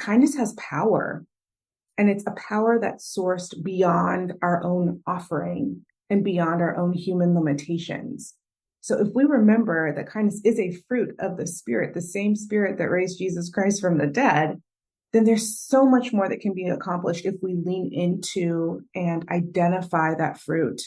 kindness has power, and it's a power that's sourced beyond our own offering and beyond our own human limitations. So if we remember that kindness is a fruit of the Spirit, the same Spirit that raised Jesus Christ from the dead, then there's so much more that can be accomplished if we lean into and identify that fruit.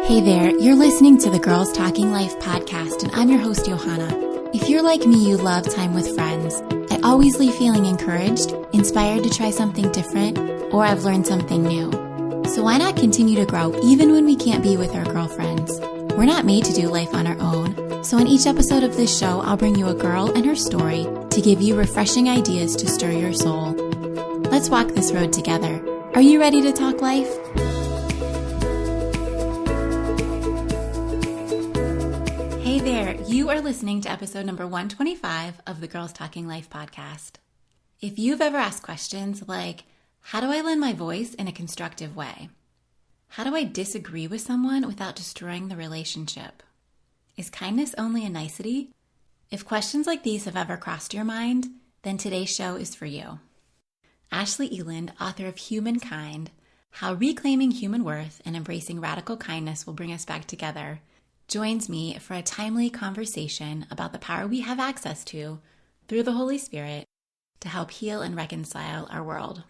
Hey there, you're listening to the Girls Talking Life podcast, and I'm your host, Johanna. If you're like me, you love time with friends. I always leave feeling encouraged, inspired to try something different, or I've learned something new. So why not continue to grow even when we can't be with our girlfriends? We're not made to do life on our own. So in each episode of this show, I'll bring you a girl and her story to give you refreshing ideas to stir your soul. Let's walk this road together. Are you ready to talk life? Hey there, you are listening to episode number 125 of the Girls Talking Life podcast. If you've ever asked questions like, how do I lend my voice in a constructive way? How do I disagree with someone without destroying the relationship? Is kindness only a nicety? If questions like these have ever crossed your mind, then today's show is for you. Ashlee Eiland, author of Humankind, How Reclaiming Human Worth and Embracing Radical Kindness Will Bring Us Back Together, joins me for a timely conversation about the power we have access to through the Holy Spirit to help heal and reconcile our world.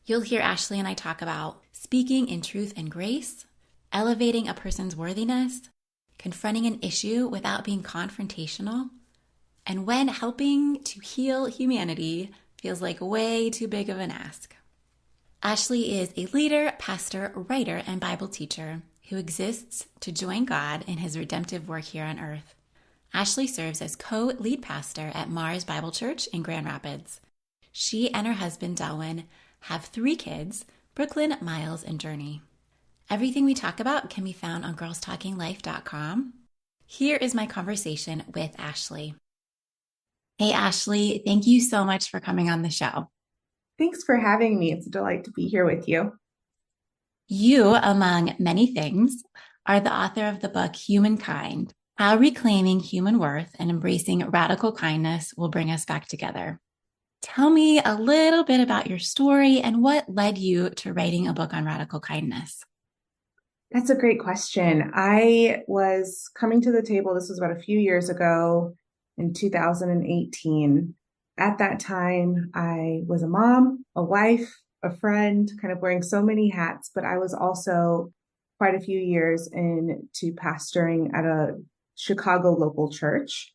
You'll hear Ashlee and I talk about speaking in truth and grace, elevating a person's worthiness, confronting an issue without being confrontational, and when helping to heal humanity feels like way too big of an ask. Ashlee is a leader, pastor, writer, and Bible teacher who exists to join God in his redemptive work here on earth. Ashlee serves as co-lead pastor at Mars Bible Church in Grand Rapids. She and her husband, Delwyn, have 3 kids, Brooklyn, Miles, and Journey. Everything we talk about can be found on girlstalkinglife.com. Here is my conversation with Ashlee. Hey, Ashlee, thank you so much for coming on the show. Thanks for having me. It's a delight to be here with you. You, among many things, are the author of the book Humankind, How Reclaiming Human Worth and Embracing Radical Kindness Will Bring Us Back Together. Tell me a little bit about your story and what led you to writing a book on radical kindness. That's a great question. I was coming to the table, this was about a few years ago in 2018. At that time, I was a mom, a wife, a friend, kind of wearing so many hats, but I was also quite a few years into pastoring at a Chicago local church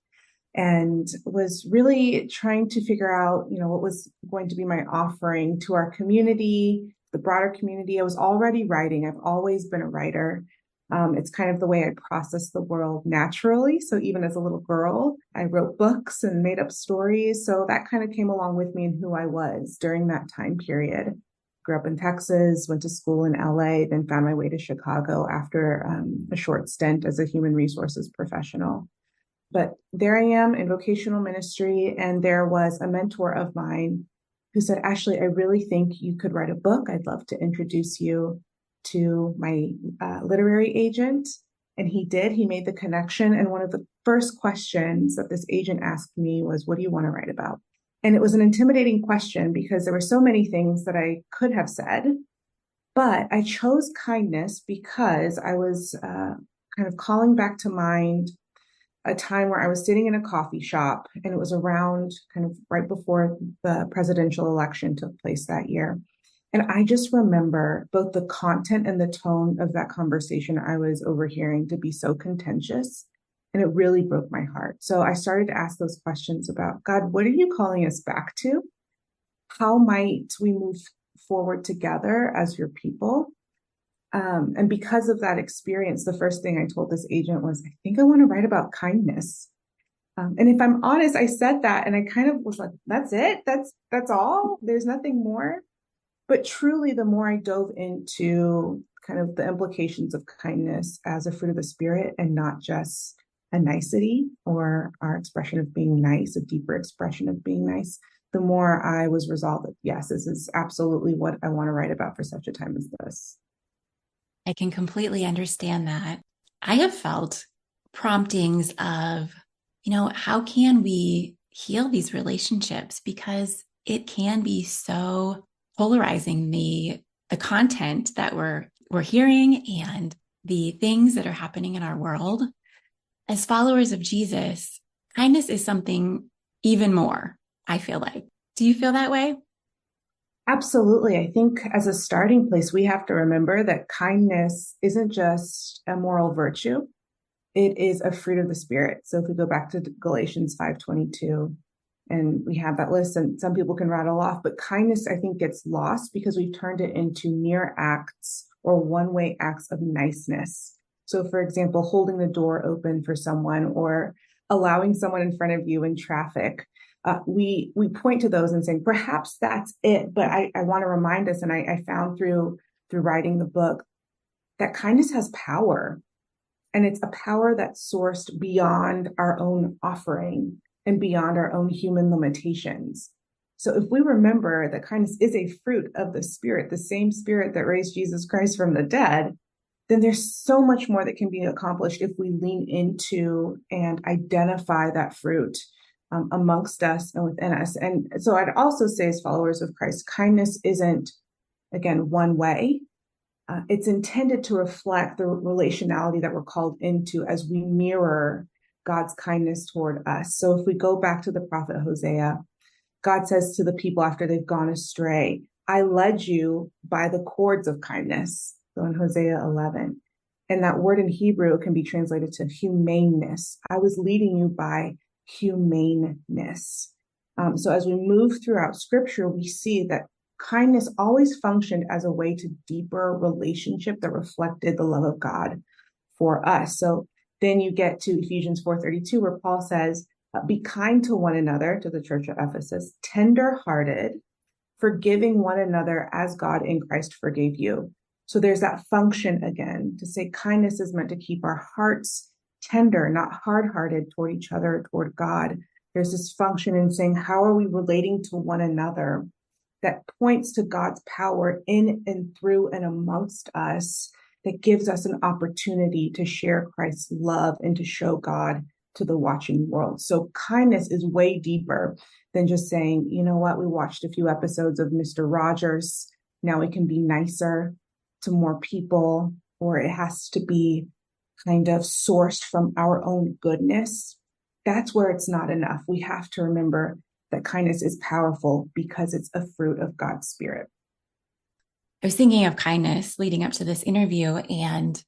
and was really trying to figure out, what was going to be my offering to our community, the broader community. I was already writing. I've always been a writer. It's kind of the way I process the world naturally. So even as a little girl, I wrote books and made up stories. So that kind of came along with me in who I was during that time period. Grew up in Texas, went to school in LA, then found my way to Chicago after a short stint as a human resources professional. But there I am in vocational ministry, and there was a mentor of mine who said, Ashlee, I really think you could write a book. I'd love to introduce you to my literary agent. And he did. He made the connection. And one of the first questions that this agent asked me was, what do you want to write about? And it was an intimidating question because there were so many things that I could have said. But I chose kindness because I was kind of calling back to mind a time where I was sitting in a coffee shop, and it was around kind of right before the presidential election took place that year. And I just remember both the content and the tone of that conversation I was overhearing to be so contentious, and it really broke my heart. So I started to ask those questions about, God, what are you calling us back to? How might we move forward together as your people? And because of that experience, the first thing I told this agent was, I think I want to write about kindness. And if I'm honest, I said that and I kind of was like, that's it. That's all. There's nothing more. But truly, the more I dove into kind of the implications of kindness as a fruit of the Spirit and not just a nicety or our expression of being nice, a deeper expression of being nice, the more I was resolved that, yes, this is absolutely what I want to write about for such a time as this. I can completely understand that. I have felt promptings of, how can we heal these relationships because it can be so polarizing, the content that we're hearing and the things that are happening in our world. As followers of Jesus, kindness is something even more, I feel like. Do you feel that way? Absolutely. I think as a starting place, we have to remember that kindness isn't just a moral virtue. It is a fruit of the spirit. So if we go back to Galatians 5:22, and we have that list, and some people can rattle off, but kindness, I think, gets lost because we've turned it into mere acts or one-way acts of niceness. So for example, holding the door open for someone or allowing someone in front of you in traffic. We point to those and saying, perhaps that's it. But I want to remind us, and I found through writing the book, that kindness has power. And it's a power that's sourced beyond our own offering and beyond our own human limitations. So if we remember that kindness is a fruit of the Spirit, the same Spirit that raised Jesus Christ from the dead, then there's so much more that can be accomplished if we lean into and identify that fruit amongst us and within us. And so I'd also say, as followers of Christ, kindness isn't, again, one way. It's intended to reflect the relationality that we're called into as we mirror God's kindness toward us. So if we go back to the prophet Hosea, God says to the people after they've gone astray, I led you by the cords of kindness. So in Hosea 11, and that word in Hebrew can be translated to humaneness. I was leading you by humaneness. So as we move throughout scripture, we see that kindness always functioned as a way to deeper relationship that reflected the love of God for us. So then you get to Ephesians 4:32, where Paul says, be kind to one another, to the church of Ephesus, tender-hearted, forgiving one another as God in Christ forgave you. So there's that function again to say kindness is meant to keep our hearts tender, not hard-hearted toward each other, toward God. There's this function in saying, how are we relating to one another? That points to God's power in and through and amongst us, that gives us an opportunity to share Christ's love and to show God to the watching world. So kindness is way deeper than just saying, you know what, we watched a few episodes of Mr. Rogers. Now we can be nicer to more people, or it has to be kind of sourced from our own goodness. That's where it's not enough. We have to remember that kindness is powerful because it's a fruit of God's Spirit. I was thinking of kindness leading up to this interview. And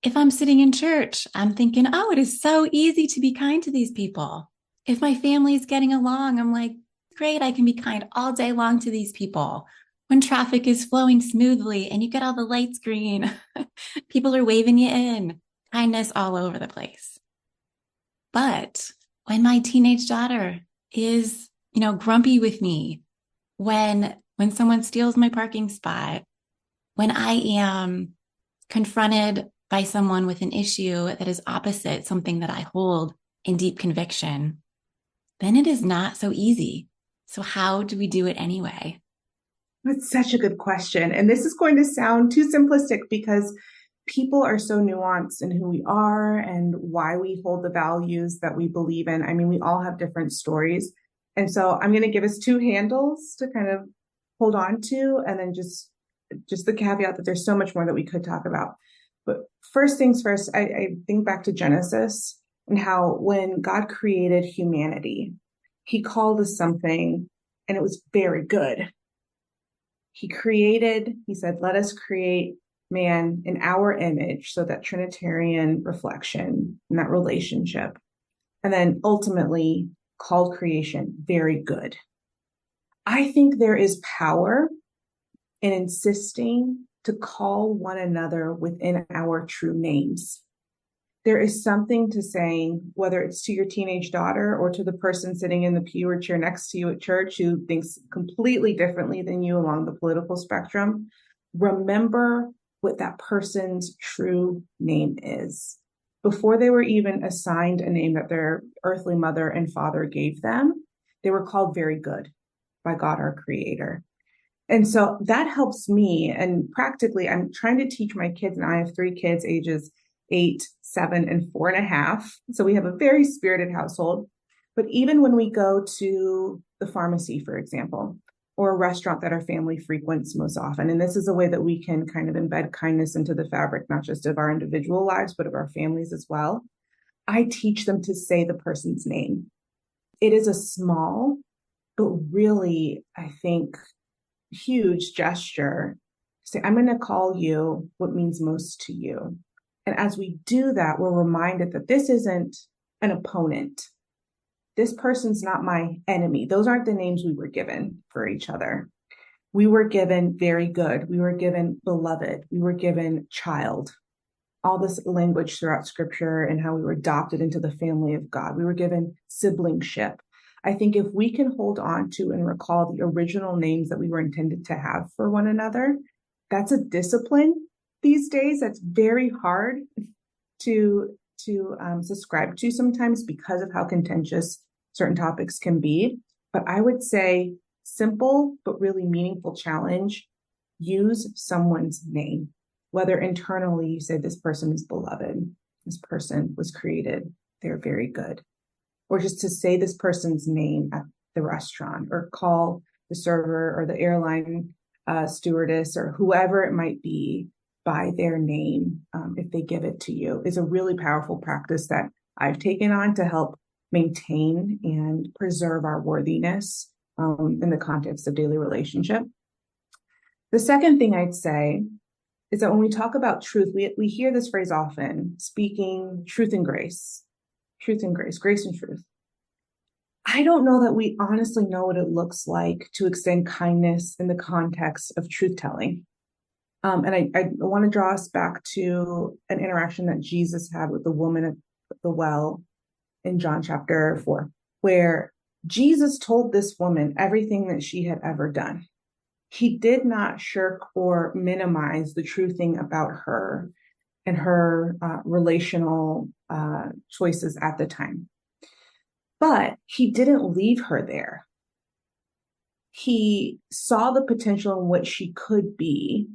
if I'm sitting in church, I'm thinking, oh, it is so easy to be kind to these people. If my family's getting along, I'm like, great, I can be kind all day long to these people. When traffic is flowing smoothly and you get all the lights green, people are waving you in, kindness all over the place. But when my teenage daughter is, grumpy with me, when someone steals my parking spot, when I am confronted by someone with an issue that is opposite something that I hold in deep conviction, then it is not so easy. So how do we do it anyway? That's such a good question. And this is going to sound too simplistic because people are so nuanced in who we are and why we hold the values that we believe in. I mean, we all have different stories. And so I'm going to give us two handles to kind of hold on to, and then just the caveat that there's so much more that we could talk about. But first things first, I think back to Genesis and how when God created humanity, he called us something and it was very good. He said, let us create man in our image. So that Trinitarian reflection and that relationship. And then ultimately called creation very good. I think there is power in insisting to call one another within our true names. There is something to saying, whether it's to your teenage daughter or to the person sitting in the pew or chair next to you at church who thinks completely differently than you along the political spectrum, remember what that person's true name is. Before they were even assigned a name that their earthly mother and father gave them, they were called very good by God, our creator. And so that helps me. And practically, I'm trying to teach my kids, and I have 3 kids, ages 8, 7, and 4.5. So we have a very spirited household. But even when we go to the pharmacy, for example, or a restaurant that our family frequents most often, and this is a way that we can kind of embed kindness into the fabric, not just of our individual lives, but of our families as well. I teach them to say the person's name. It is a small, but really, I think, huge gesture. Say, I'm going to call you what means most to you. And as we do that, we're reminded that this isn't an opponent. This person's not my enemy. Those aren't the names we were given for each other. We were given very good. We were given beloved. We were given child. All this language throughout scripture and how we were adopted into the family of God. We were given siblingship. I think if we can hold on to and recall the original names that we were intended to have for one another, that's a discipline these days that's very hard to subscribe to sometimes because of how contentious certain topics can be. But I would say simple but really meaningful challenge, use someone's name. Whether internally you say this person is beloved, this person was created, they're very good. Or just to say this person's name at the restaurant or call the server or the airline stewardess or whoever it might be by their name if they give it to you is a really powerful practice that I've taken on to help maintain and preserve our worthiness in the context of daily relationship. The second thing I'd say is that when we talk about truth, we hear this phrase often, speaking truth and grace, grace and truth. I don't know that we honestly know what it looks like to extend kindness in the context of truth telling. And I want to draw us back to an interaction that Jesus had with the woman at the well in John chapter 4, where Jesus told this woman everything that she had ever done. He did not shirk or minimize the true thing about her and her relational choices at the time. But he didn't leave her there. He saw the potential in what she could be,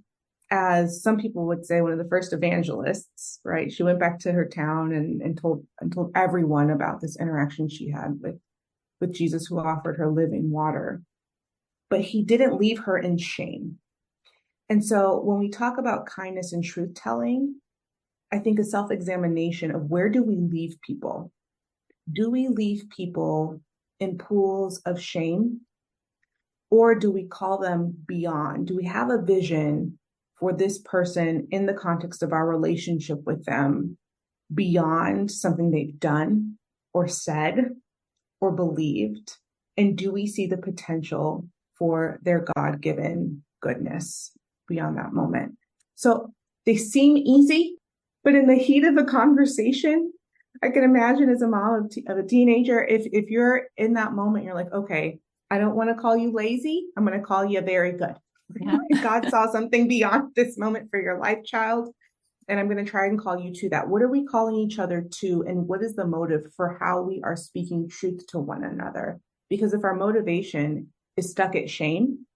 as some people would say, one of the first evangelists, right? She went back to her town and told everyone about this interaction she had with Jesus, who offered her living water. But he didn't leave her in shame. And so when we talk about kindness and truth telling, I think a self-examination of where do we leave people? Do we leave people in pools of shame? Or do we call them beyond? Do we have a vision for this person in the context of our relationship with them beyond something they've done or said or believed? And do we see the potential for their God-given goodness beyond that moment? So they seem easy, but in the heat of the conversation, I can imagine as a mom of a teenager, if you're in that moment, you're like, okay, I don't want to call you lazy. I'm going to call you very good. Yeah. God saw something beyond this moment for your life, child. And I'm going to try and call you to that. What are we calling each other to? And what is the motive for how we are speaking truth to one another? Because if our motivation is stuck at shame,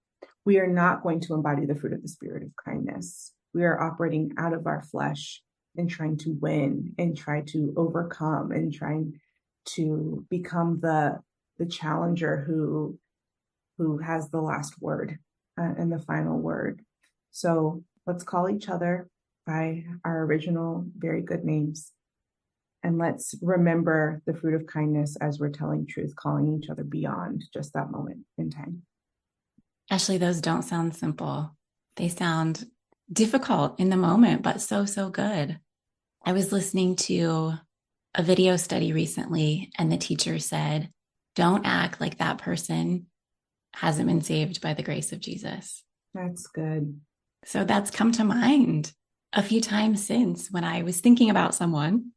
we are not going to embody the fruit of the spirit of kindness. We are operating out of our flesh and trying to win and try to overcome and trying to become the challenger who has the last word and the final word. So let's call each other by our original very good names. And let's remember the fruit of kindness as we're telling truth, calling each other beyond just that moment in time. Ashlee, those don't sound simple. They sound difficult in the moment, but so, so good. I was listening to a video study recently, and the teacher said, don't act like that person hasn't been saved by the grace of Jesus. That's good. So that's come to mind a few times since when I was thinking about someone.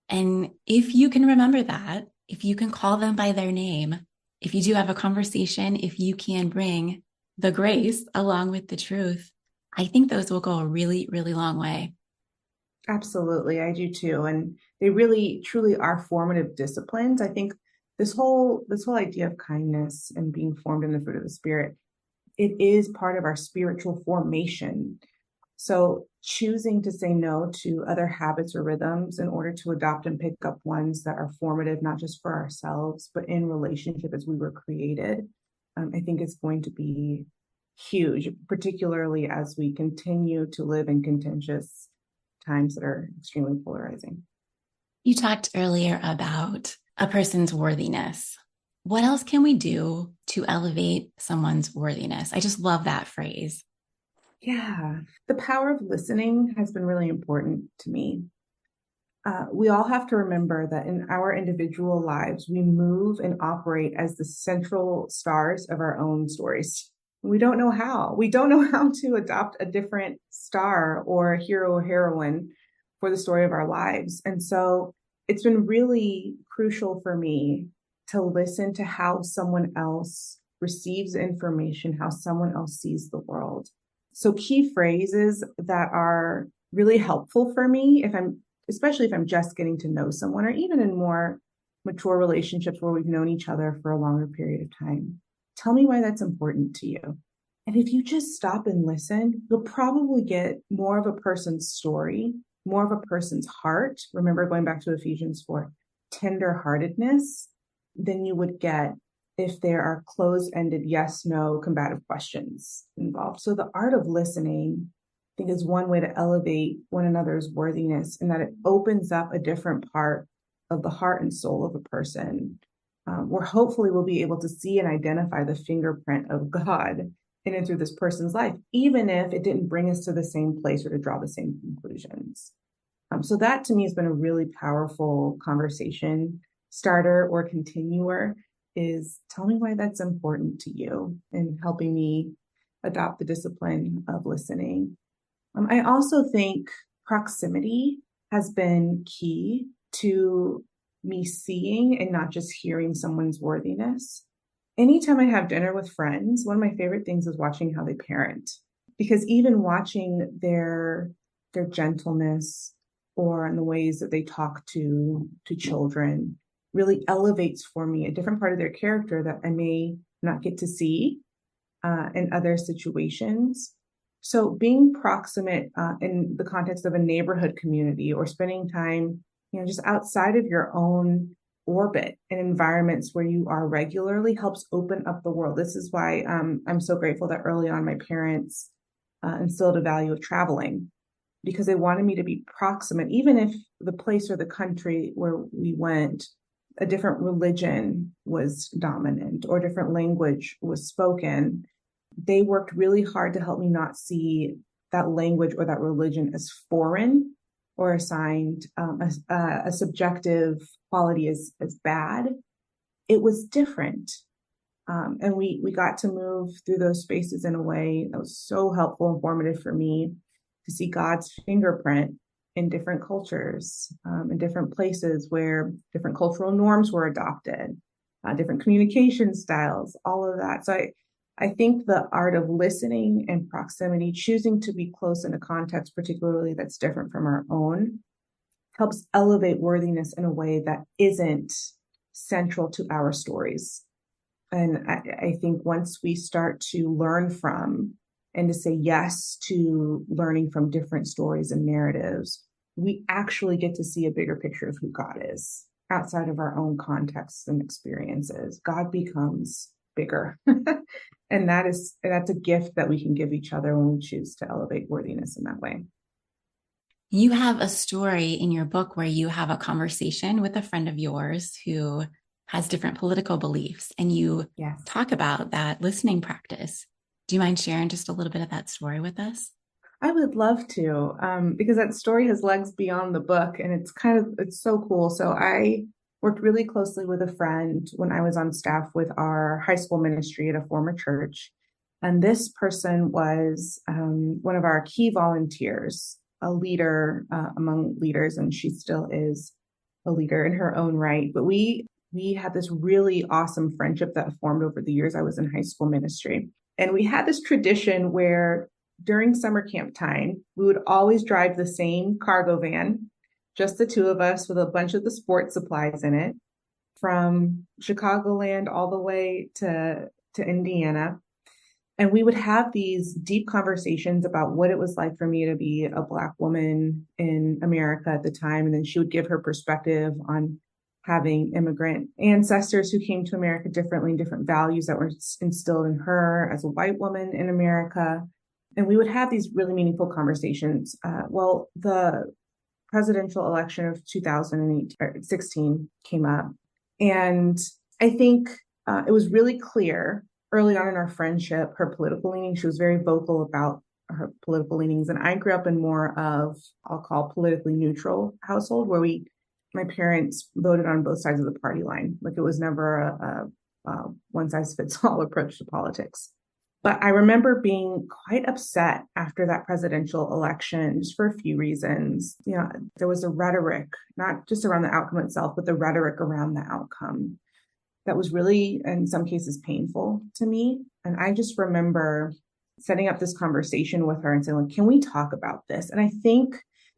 And if you can remember that, if you can call them by their name, if you do have a conversation, if you can bring the grace along with the truth, I think those will go a really, really long way. Absolutely. I do too. And they really, truly are formative disciplines. I think this whole idea of kindness and being formed in the fruit of the Spirit, it is part of our spiritual formation. So choosing to say no to other habits or rhythms in order to adopt and pick up ones that are formative, not just for ourselves, but in relationship as we were created, I think is going to be huge, particularly as we continue to live in contentious times that are extremely polarizing. You talked earlier about a person's worthiness. What else can we do to elevate someone's worthiness? I just love that phrase. Yeah, the power of listening has been really important to me. We all have to remember that in our individual lives, we move and operate as the central stars of our own stories. We don't know how. We don't know how to adopt a different star or hero or heroine for the story of our lives. And so it's been really crucial for me to listen to how someone else receives information, how someone else sees the world. So key phrases that are really helpful for me, especially if I'm just getting to know someone, or even in more mature relationships where we've known each other for a longer period of time. Tell me why that's important to you. And if you just stop and listen, you'll probably get more of a person's story, more of a person's heart. Remember, going back to Ephesians 4, tender-heartedness, than you would get if there are closed-ended yes, no, combative questions involved. So the art of listening, I think, is one way to elevate one another's worthiness, in that it opens up a different part of the heart and soul of a person, where hopefully we'll be able to see and identify the fingerprint of God in and through this person's life, even if it didn't bring us to the same place or to draw the same conclusions. So that to me has been a really powerful conversation starter or continuer, is tell me why that's important to you, and helping me adopt the discipline of listening. I also think proximity has been key to me seeing and not just hearing someone's worthiness. Anytime I have dinner with friends, one of my favorite things is watching how they parent, because even watching their gentleness or in the ways that they talk to children really elevates for me a different part of their character that I may not get to see in other situations. So being proximate in the context of a neighborhood community, or spending time, just outside of your own orbit in environments where you are regularly, helps open up the world. This is why I'm so grateful that early on my parents instilled a value of traveling, because they wanted me to be proximate, even if the place or the country where we went, a different religion was dominant or different language was spoken. They worked really hard to help me not see that language or that religion as foreign or assigned a subjective quality as bad. It was different. And we got to move through those spaces in a way that was so helpful and formative for me to see God's fingerprint in different cultures, in different places where different cultural norms were adopted, different communication styles, all of that. So I think the art of listening and proximity, choosing to be close in a context, particularly that's different from our own, helps elevate worthiness in a way that isn't central to our stories. And I think once we start to learn from and to say yes to learning from different stories and narratives, we actually get to see a bigger picture of who God is outside of our own contexts and experiences. God becomes bigger. And that's a gift that we can give each other when we choose to elevate worthiness in that way. You have a story in your book where you have a conversation with a friend of yours who has different political beliefs, and you talk about that listening practice. Do you mind sharing just a little bit of that story with us? I would love to, because that story has legs beyond the book, and it's so cool. So I worked really closely with a friend when I was on staff with our high school ministry at a former church. And this person was one of our key volunteers, a leader among leaders, and she still is a leader in her own right. But we had this really awesome friendship that formed over the years I was in high school ministry. And we had this tradition where during summer camp time, we would always drive the same cargo van, just the two of us with a bunch of the sports supplies in it, from Chicagoland all the way to Indiana. And we would have these deep conversations about what it was like for me to be a Black woman in America at the time. And then she would give her perspective on having immigrant ancestors who came to America differently, different values that were instilled in her as a white woman in America. And we would have these really meaningful conversations. The presidential election of 2016 came up. And I think it was really clear early on in our friendship, her political leanings. She was very vocal about her political leanings. And I grew up in more of, I'll call politically neutral household where my parents voted on both sides of the party line. Like it was never a one size fits all approach to politics. But I remember being quite upset after that presidential election, just for a few reasons. There was a rhetoric, not just around the outcome itself, but the rhetoric around the outcome that was really, in some cases, painful to me. And I just remember setting up this conversation with her and saying, can we talk about this? And I think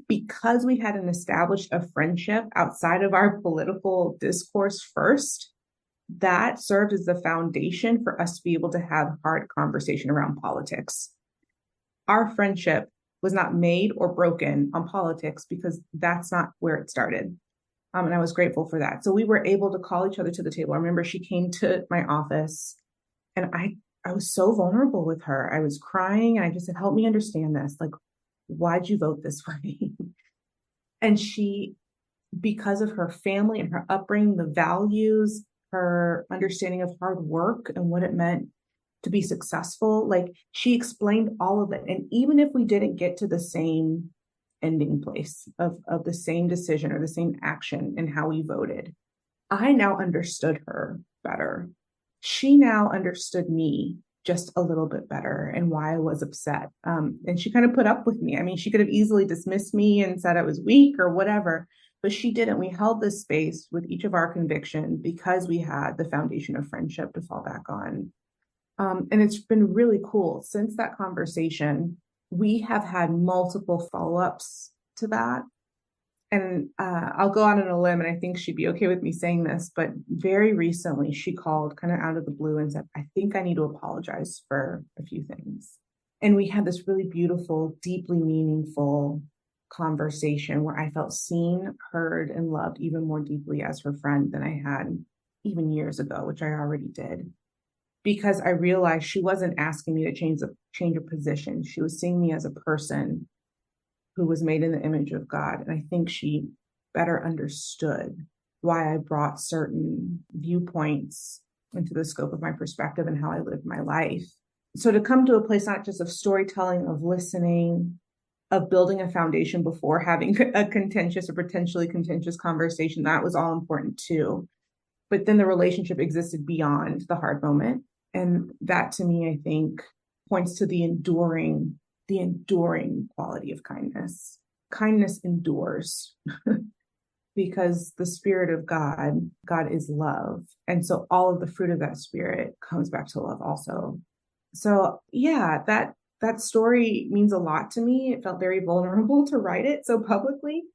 because we had established a friendship outside of our political discourse first, that served as the foundation for us to be able to have hard conversation around politics. Our friendship was not made or broken on politics because that's not where it started. And I was grateful for that. So we were able to call each other to the table. I remember she came to my office and I was so vulnerable with her. I was crying and I just said, help me understand this. Like, why'd you vote this way? And she, because of her family and her upbringing, the values, her understanding of hard work and what it meant to be successful, like she explained all of it. And even if we didn't get to the same ending place of the same decision or the same action in how we voted, I now understood her better. She now understood me just a little bit better and why I was upset. And she kind of put up with me. I mean, she could have easily dismissed me and said I was weak or whatever, but she didn't. We held this space with each of our convictions because we had the foundation of friendship to fall back on. And it's been really cool. Since that conversation, we have had multiple follow-ups to that. And I'll go out on a limb, and I think she'd be okay with me saying this, but very recently she called kind of out of the blue and said, I think I need to apologize for a few things. And we had this really beautiful, deeply meaningful conversation where I felt seen, heard, and loved even more deeply as her friend than I had even years ago, which I already did. Because I realized she wasn't asking me to change a position. She was seeing me as a person who was made in the image of God. And I think she better understood why I brought certain viewpoints into the scope of my perspective and how I lived my life. So to come to a place not just of storytelling, of listening, of building a foundation before having a contentious or potentially contentious conversation, that was all important too. But then the relationship existed beyond the hard moment. And that to me, I think, points to the enduring quality of kindness. Kindness endures because the spirit of God is love. And so all of the fruit of that spirit comes back to love also. So yeah, that story means a lot to me. It felt very vulnerable to write it so publicly,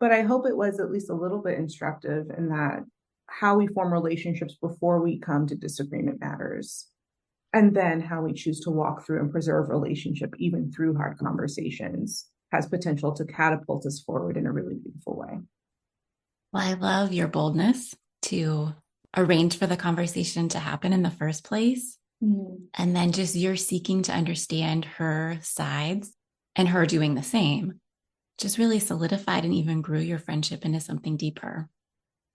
but I hope it was at least a little bit instructive in that how we form relationships before we come to disagreement matters. And then how we choose to walk through and preserve relationship, even through hard conversations, has potential to catapult us forward in a really beautiful way. Well, I love your boldness to arrange for the conversation to happen in the first place. And then just you're seeking to understand her sides and her doing the same, just really solidified and even grew your friendship into something deeper.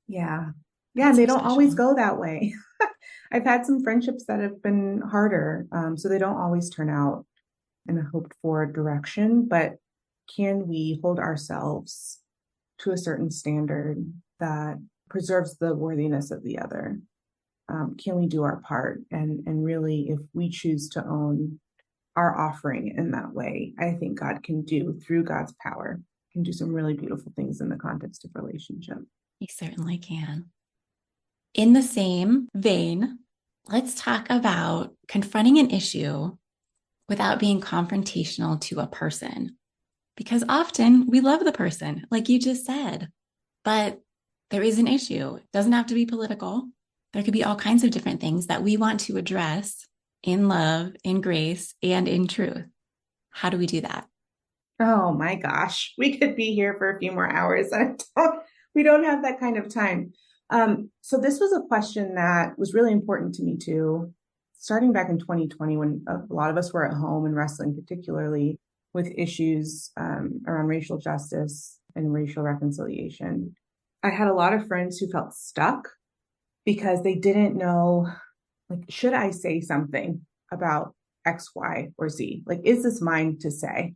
Yeah. Yeah. They don't always go that way. I've had some friendships that have been harder. So they don't always turn out in a hoped for direction, but can we hold ourselves to a certain standard that preserves the worthiness of the other? Can we do our part? And really, if we choose to own our offering in that way, I think God can do, through God's power, can do some really beautiful things in the context of relationship. He certainly can. In the same vein, let's talk about confronting an issue without being confrontational to a person. Because often we love the person, like you just said, but there is an issue. It doesn't have to be political. There could be all kinds of different things that we want to address. in love, in grace, and in truth. How do we do that? Oh my gosh, we could be here for a few more hours. We don't have that kind of time. So this was a question that was really important to me too, starting back in 2020 when a lot of us were at home and wrestling, particularly with issues around racial justice and racial reconciliation. I had a lot of friends who felt stuck because they didn't know, like, should I say something about X, Y, or Z? Like, is this mine to say?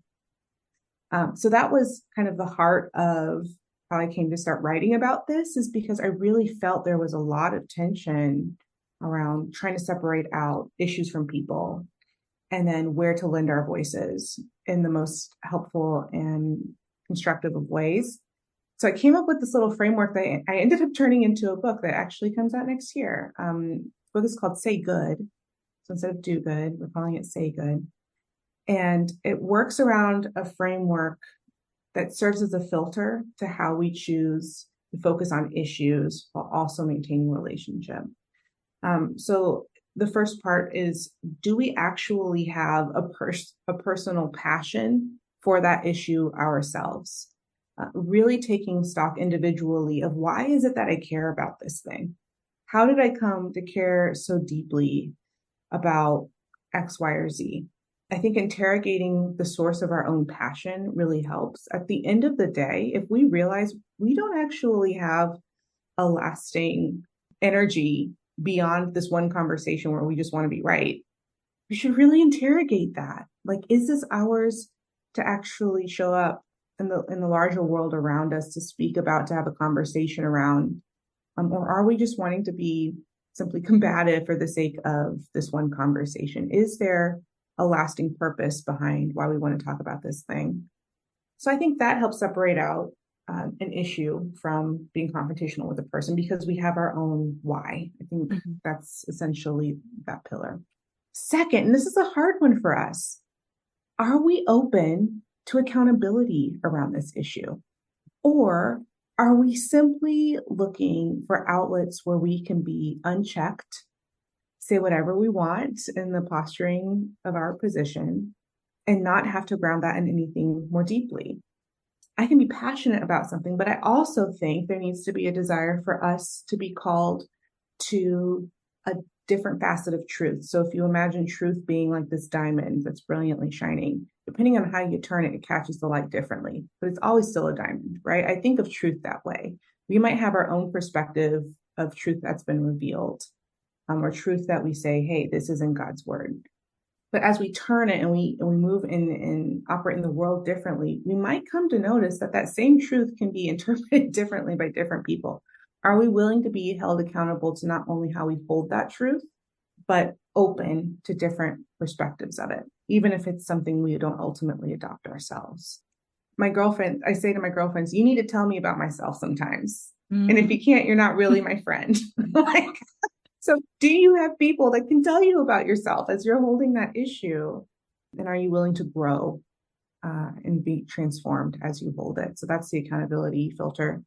So that was kind of the heart of how I came to start writing about this, is because I really felt there was a lot of tension around trying to separate out issues from people and then where to lend our voices in the most helpful and constructive of ways. So I came up with this little framework that I ended up turning into a book that actually comes out next year. The book is called Say Good. So instead of do good, we're calling it Say Good. And it works around a framework that serves as a filter to how we choose to focus on issues while also maintaining relationship. So the first part is, do we actually have a personal passion for that issue ourselves? Really taking stock individually of, why is it that I care about this thing? How did I come to care so deeply about X, Y, or Z? I think interrogating the source of our own passion really helps. At the end of the day, if we realize we don't actually have a lasting energy beyond this one conversation where we just want to be right, we should really interrogate that. Like, is this ours to actually show up in the larger world around us, to speak about, to have a conversation around, or are we just wanting to be simply combative for the sake of this one conversation? Is there a lasting purpose behind why we want to talk about this thing? So I think that helps separate out an issue from being confrontational with a person, because we have our own why. I think that's essentially that pillar. Second, and this is a hard one for us, are we open to accountability around this issue? Or are we simply looking for outlets where we can be unchecked, say whatever we want in the posturing of our position, and not have to ground that in anything more deeply? I can be passionate about something, but I also think there needs to be a desire for us to be called to a different facet of truth. So if you imagine truth being like this diamond that's brilliantly shining, depending on how you turn it, it catches the light differently, but it's always still a diamond, right? I think of truth that way. We might have our own perspective of truth that's been revealed, or truth that we say, hey, this isn't God's word. But as we turn it and we move in and operate in the world differently, we might come to notice that that same truth can be interpreted differently by different people. Are we willing to be held accountable to not only how we hold that truth, but open to different perspectives of it, even if it's something we don't ultimately adopt ourselves? I say to my girlfriends, you need to tell me about myself sometimes. And if you can't, you're not really my friend. Like, so do you have people that can tell you about yourself as you're holding that issue? And are you willing to grow and be transformed as you hold it? So that's the accountability filter.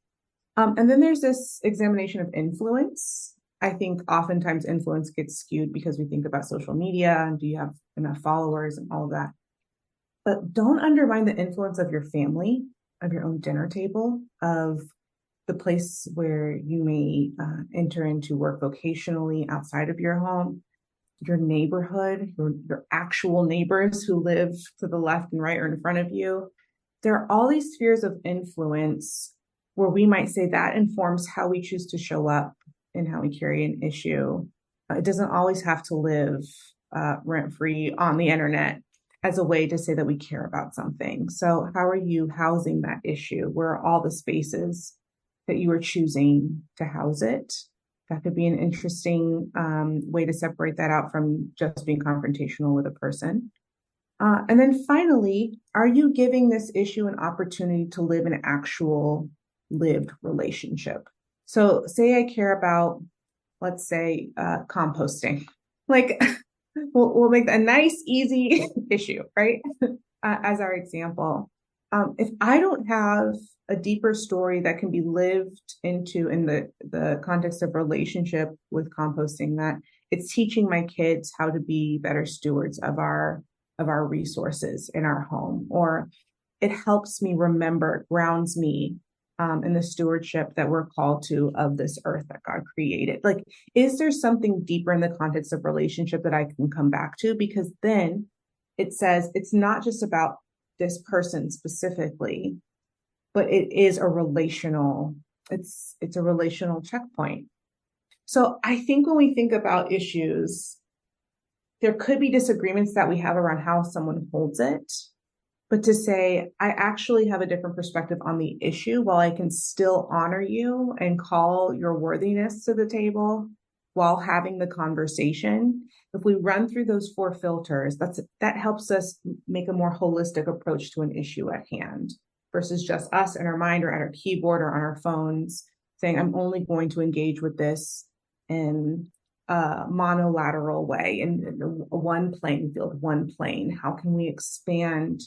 And then there's this examination of influence. I think oftentimes influence gets skewed because we think about social media and do you have enough followers and all of that. But don't undermine the influence of your family, of your own dinner table, of the place where you may enter into work vocationally outside of your home, your neighborhood, your actual neighbors who live to the left and right or in front of you. There are all these spheres of influence where we might say that informs how we choose to show up and how we carry an issue. It doesn't always have to live rent-free on the internet as a way to say that we care about something. So how are you housing that issue? Where are all the spaces that you are choosing to house it? That could be an interesting way to separate that out from just being confrontational with a person. And then finally, are you giving this issue an opportunity to live an actual lived relationship? So say I care about, let's say, composting. Like, we'll make a nice, easy issue, right? As our example. If I don't have a deeper story that can be lived into in the context of relationship with composting, that It's teaching my kids how to be better stewards of our resources in our home, or it helps me remember, it grounds me in the stewardship that we're called to of this earth that God created. Like, is there something deeper in the context of relationship that I can come back to? Because then it says it's not just about this person specifically, but it is a relational, it's a relational checkpoint. So I think when we think about issues, there could be disagreements that we have around how someone holds it. But to say, I actually have a different perspective on the issue while I can still honor you and call your worthiness to the table while having the conversation. If we run through those four filters, that helps us make a more holistic approach to an issue at hand versus just us in our mind or at our keyboard or on our phones saying, I'm only going to engage with this in a monolateral way, in one playing field, one plane. How can we expand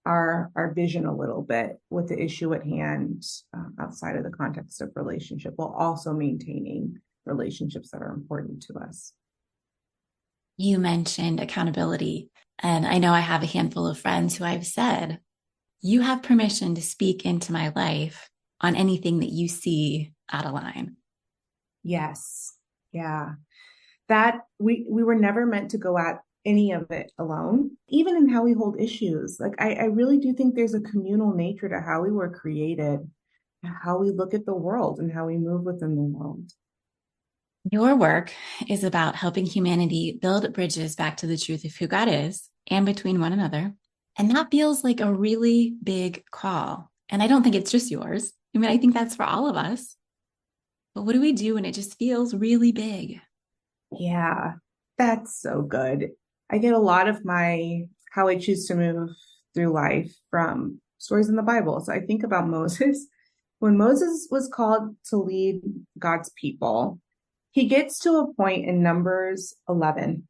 our vision a little bit with the issue at hand outside of the context of relationship, while also maintaining relationships that are important to us? You mentioned accountability, and I know I have a handful of friends who I've said, you have permission to speak into my life on anything that you see out of line. Yes. Yeah. That we were never meant to go at any of it alone, even in how we hold issues. Like, I really do think there's a communal nature to how we were created, how we look at the world and how we move within the world. Your work is about helping humanity build bridges back to the truth of who God is and between one another. And that feels like a really big call. And I don't think it's just yours. I mean, I think that's for all of us. But what do we do when it just feels really big? Yeah, that's so good. I get a lot of my how I choose to move through life from stories in the Bible. So I think about Moses. When Moses was called to lead God's people, he gets to a point in Numbers 11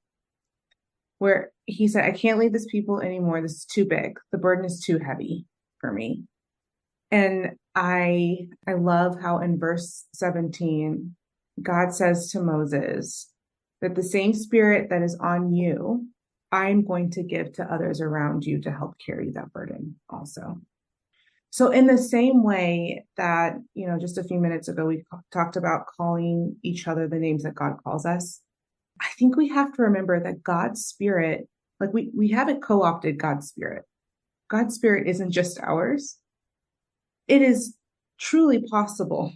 where he said, I can't lead this people anymore. This is too big. The burden is too heavy for me. And I love how in verse 17, God says to Moses that the same spirit that is on you, I'm going to give to others around you to help carry that burden also. So in the same way that, just a few minutes ago, we talked about calling each other the names that God calls us, I think we have to remember that God's spirit, like we haven't co-opted God's spirit. God's spirit isn't just ours. It is truly possible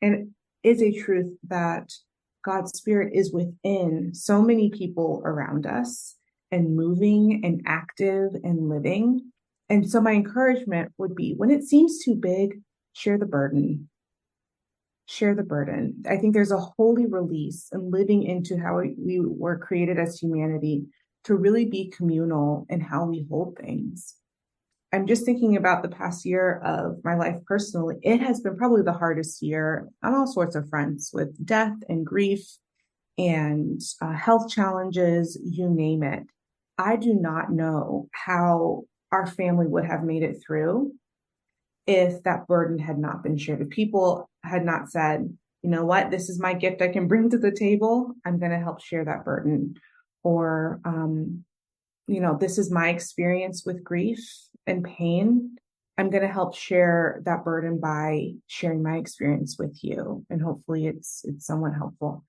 and is a truth that God's spirit is within so many people around us and moving and active and living. And so my encouragement would be, when it seems too big, share the burden. Share the burden. I think there's a holy release in living into how we were created as humanity to really be communal in how we hold things. I'm just thinking about the past year of my life personally. It has been probably the hardest year on all sorts of fronts, with death and grief and health challenges, you name it. I do not know how our family would have made it through if that burden had not been shared. If people had not said, you know what, this is my gift I can bring to the table, I'm going to help share that burden. Or, this is my experience with grief and pain. I'm going to help share that burden by sharing my experience with you. And hopefully it's somewhat helpful.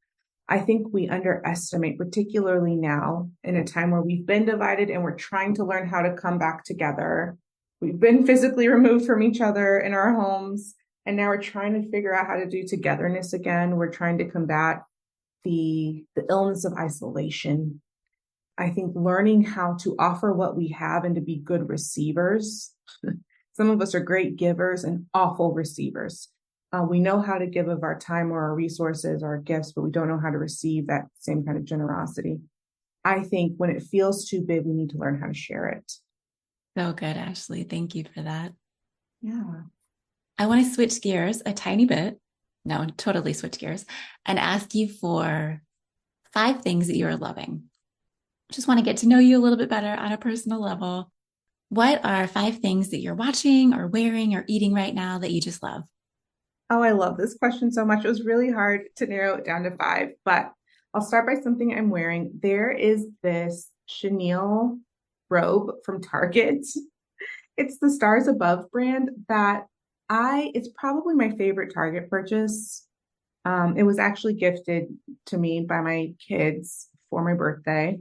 I think we underestimate, particularly now in a time where we've been divided and we're trying to learn how to come back together. We've been physically removed from each other in our homes, and now we're trying to figure out how to do togetherness again. We're trying to combat the illness of isolation. I think learning how to offer what we have and to be good receivers. Some of us are great givers and awful receivers. We know how to give of our time or our resources, our gifts, but we don't know how to receive that same kind of generosity. I think when it feels too big, we need to learn how to share it. So good, Ashlee. Thank you for that. Yeah. I want to switch gears a tiny bit. No, totally switch gears and ask you for 5 things that you are loving. Just want to get to know you a little bit better on a personal level. What are 5 things that you're watching or wearing or eating right now that you just love? Oh, I love this question so much. It was really hard to narrow it down to 5, but I'll start by something I'm wearing. There is this chenille robe from Target. It's the Stars Above brand it's probably my favorite Target purchase. It was actually gifted to me by my kids for my birthday.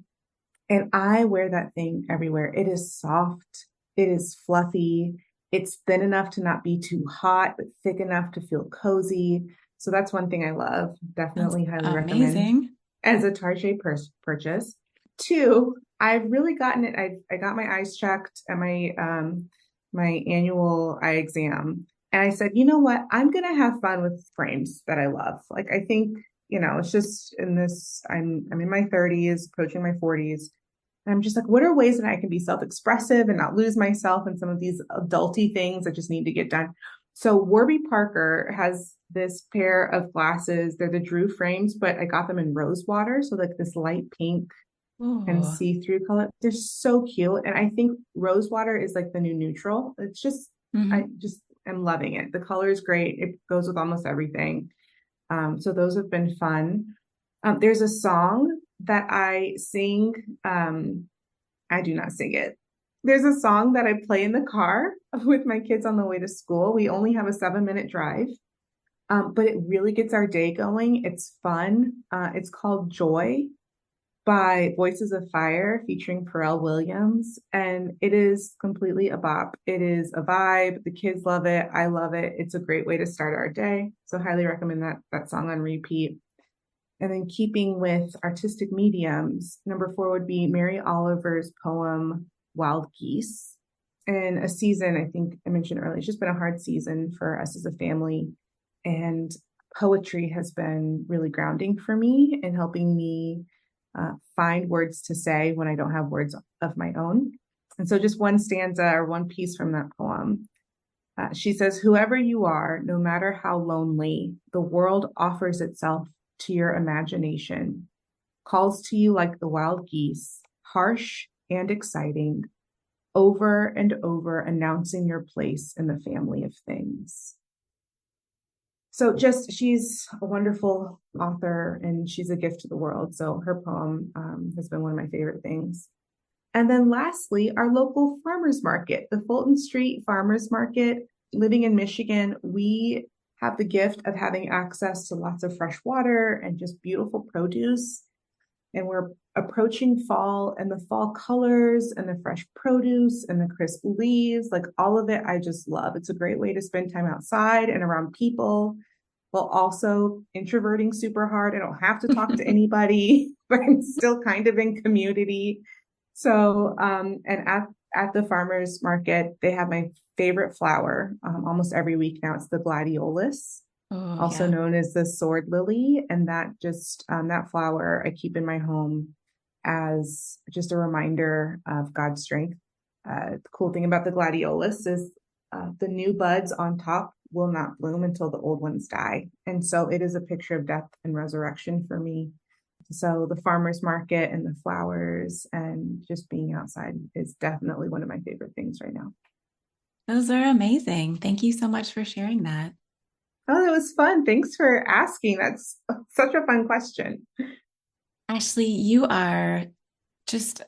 And I wear that thing everywhere. It is soft. It is fluffy. It's thin enough to not be too hot, but thick enough to feel cozy. So that's one thing I love. That's Definitely highly recommend amazing. as a Target purchase. Two, I've really gotten it. I got my eyes checked at my annual eye exam. And I said, you know what? I'm going to have fun with frames that I love. Like, I think, it's just I'm in my 30s, approaching my 40s. And I'm just like, what are ways that I can be self-expressive and not lose myself in some of these adulty things that just need to get done? So Warby Parker has this pair of glasses. They're the Drew frames, but I got them in rose water. So like this light pink and Ooh. see-through color. They're so cute. And I think rose water is like the new neutral. It's just, I Mm-hmm. just am loving it. The color is great. It goes with almost everything. So those have been fun. There's a song that I sing. I do not sing it. There's a song that I play in the car with my kids on the way to school. We only have a 7-minute drive, but it really gets our day going. It's fun. It's called Joy by Voices of Fire featuring Pharrell Williams. And it is completely a bop. It is a vibe. The kids love it. I love it. It's a great way to start our day. So highly recommend that song on repeat. And then keeping with artistic mediums, number 4 would be Mary Oliver's poem, Wild Geese. And a season, I think I mentioned earlier, it's just been a hard season for us as a family. And poetry has been really grounding for me and helping me find words to say when I don't have words of my own. And so just one stanza or one piece from that poem. She says, whoever you are, no matter how lonely, the world offers itself to your imagination, calls to you like the wild geese, harsh and exciting, over and over announcing your place in the family of things. So she's a wonderful author and she's a gift to the world. So her poem has been one of my favorite things. And then lastly, our local farmers market, the Fulton Street Farmers Market. Living in Michigan, we have the gift of having access to lots of fresh water and just beautiful produce. And we're approaching fall, and the fall colors and the fresh produce and the crisp leaves, like all of it, I just love. It's a great way to spend time outside and around people while also introverting super hard. I don't have to talk to anybody, but I'm still kind of in community. So, and at the farmers market, they have my favorite flower almost every week now. It's the gladiolus, Oh, also yeah. known as the sword lily. And that flower I keep in my home as just a reminder of God's strength. The cool thing about the gladiolus is the new buds on top will not bloom until the old ones die. And so it is a picture of death and resurrection for me. So the farmers market and the flowers and just being outside is definitely one of my favorite things right now. Those are amazing. Thank you so much for sharing that. Oh, that was fun. Thanks for asking. That's such a fun question. Ashlee, you are just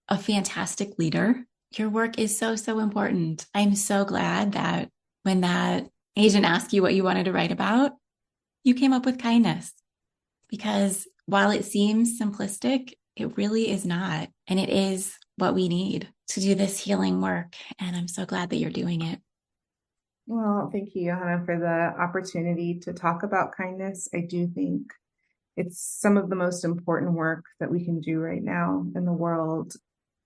a fantastic leader. Your work is so, so important. I'm so glad that when that agent asked you what you wanted to write about, you came up with kindness. Because while it seems simplistic, it really is not. And it is what we need to do this healing work. And I'm so glad that you're doing it. Well, thank you, Johanna, for the opportunity to talk about kindness. I do think it's some of the most important work that we can do right now in the world.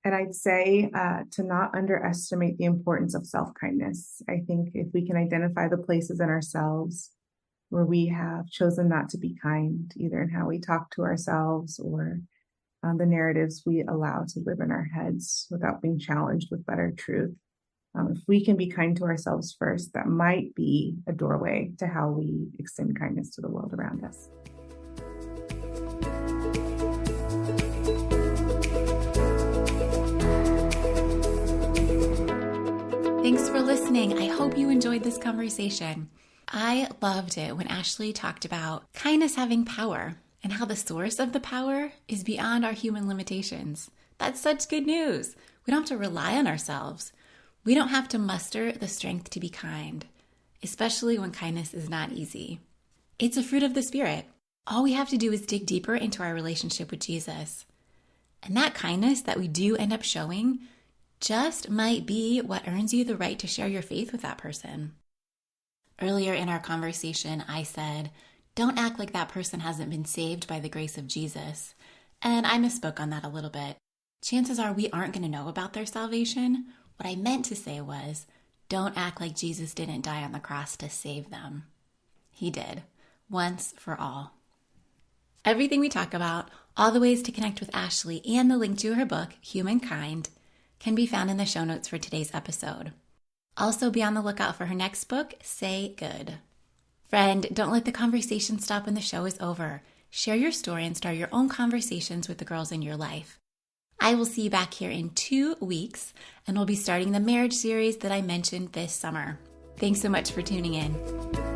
And I'd say to not underestimate the importance of self-kindness. I think if we can identify the places in ourselves where we have chosen not to be kind, either in how we talk to ourselves or the narratives we allow to live in our heads without being challenged with better truth. If we can be kind to ourselves first, that might be a doorway to how we extend kindness to the world around us. Thanks for listening. I hope you enjoyed this conversation. I loved it when Ashlee talked about kindness having power and how the source of the power is beyond our human limitations. That's such good news. We don't have to rely on ourselves. We don't have to muster the strength to be kind, especially when kindness is not easy. It's a fruit of the Spirit. All we have to do is dig deeper into our relationship with Jesus. And that kindness that we do end up showing just might be what earns you the right to share your faith with that person. Earlier in our conversation, I said, don't act like that person hasn't been saved by the grace of Jesus. And I misspoke on that a little bit. Chances are we aren't going to know about their salvation. What I meant to say was, don't act like Jesus didn't die on the cross to save them. He did, once for all. Everything we talk about, all the ways to connect with Ashlee and the link to her book, Humankind, can be found in the show notes for today's episode. Also be on the lookout for her next book, Say Good. Friend, don't let the conversation stop when the show is over. Share your story and start your own conversations with the girls in your life. I will see you back here in 2 weeks, and we'll be starting the marriage series that I mentioned this summer. Thanks so much for tuning in.